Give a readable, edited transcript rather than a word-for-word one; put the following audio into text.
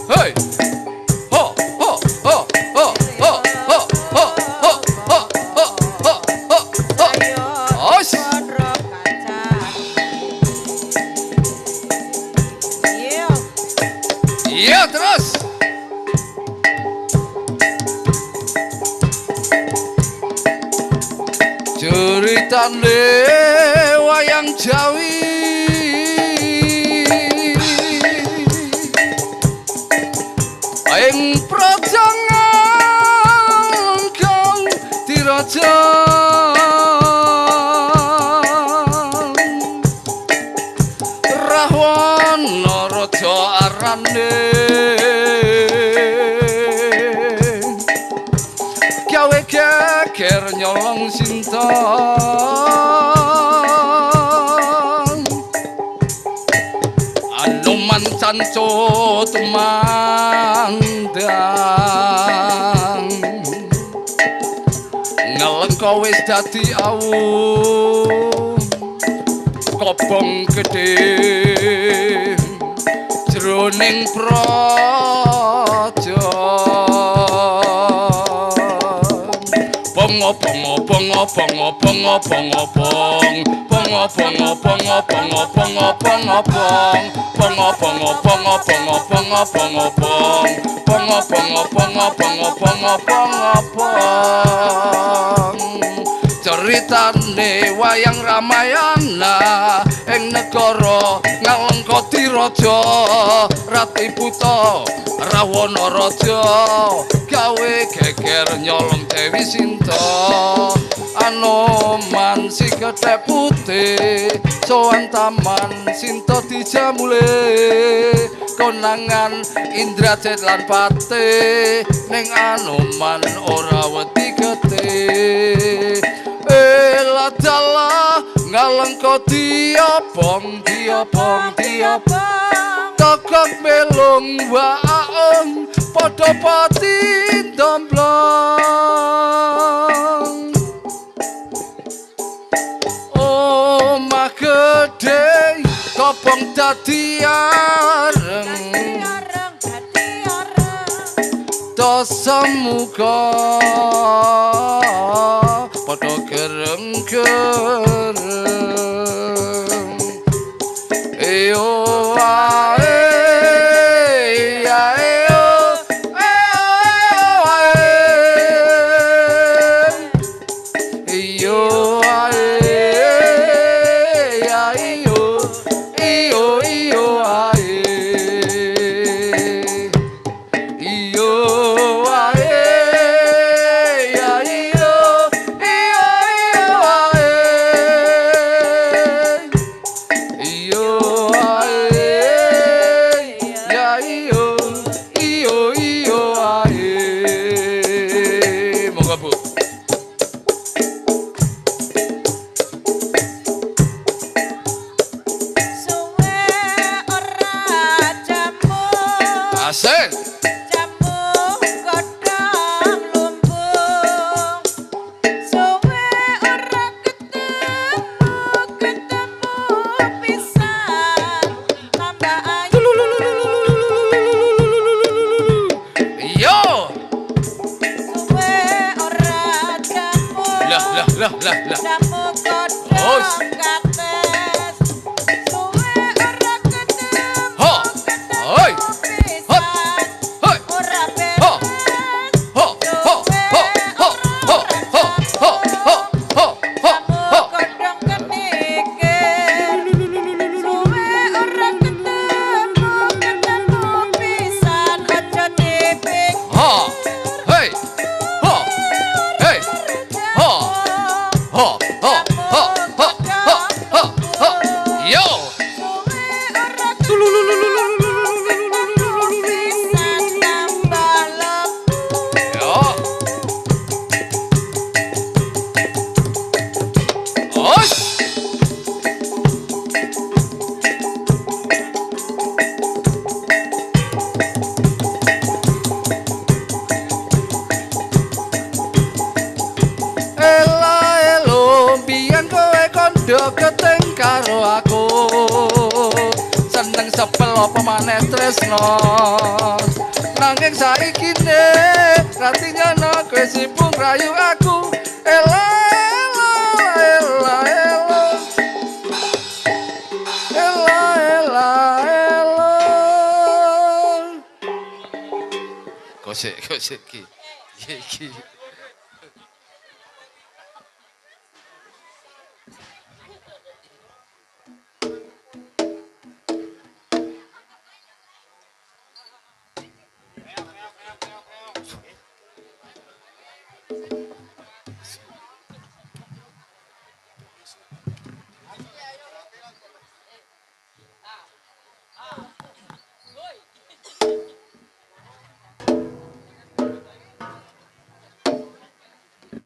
Hey. Ho ho ho ho ho ho ho ho ho ho ho ho. Os. Iya terus. Ceritane wayang Jawi ing projangan kang diraja Rahwana raja arane gawe geger nyolong Sinta Anoman cancut mandang ngelengko wis dadi awu kobong gedhe jroning praja bongo bongo bongo bongo bongo bongo bong bongo bongo bongo bongo bongo bongo bong bongo bongo bongo bongo bongo bongo bong bongo bongo bongo bongo bongo bongo bong ceritane wayang Ramayana ing negara Ngalengkoti raja Rati Buta Rahwana raja gawe geger nyolong Dewi Sinta Anoman si kethek putih sowan taman Sinta dijamule konangan Indrajit lan Patih ning Anoman ora wedi getih Eladala Ngalengkoti diobong diobong diobong kokok melung waong padha pati domblong omah gedhe kobong dadi areng dosa muga padha gereng-gereng eyo ae ae yo ae yo iyo iyo ae iyo ae yo iyo iyo ae iyo ae ya iyo iyo ae monggo Bu. Asik. Jamu godhong lumbung suwe ora ketemu pisan tambah ayu Yo. suwe ora jamu Lah. jamu godhong kates suwe ora ketemu Ho. Hoi. pisan Hoi. ora Ho. Ho. Ho. Ho. Ho. Ho. Ho. Ho. Ho. Ho. Ho. Ho. kodhong kenikir suwe ora ketemu pisan aja dipik Ha. Hei. Ho. Hei. Ho. Ho. Ho. Ho. Ho. Ho. Ho. Ho. Yo. suwe ora pisan tambah lebu Yo. Os. Ela elo biyen kowe kandha keteng karo aku seneng sepel apa maneh nek tresno nanging saiki ne rati nyono kowe sibuk rayu aku ela ela ela ela ela ela kosek ki iki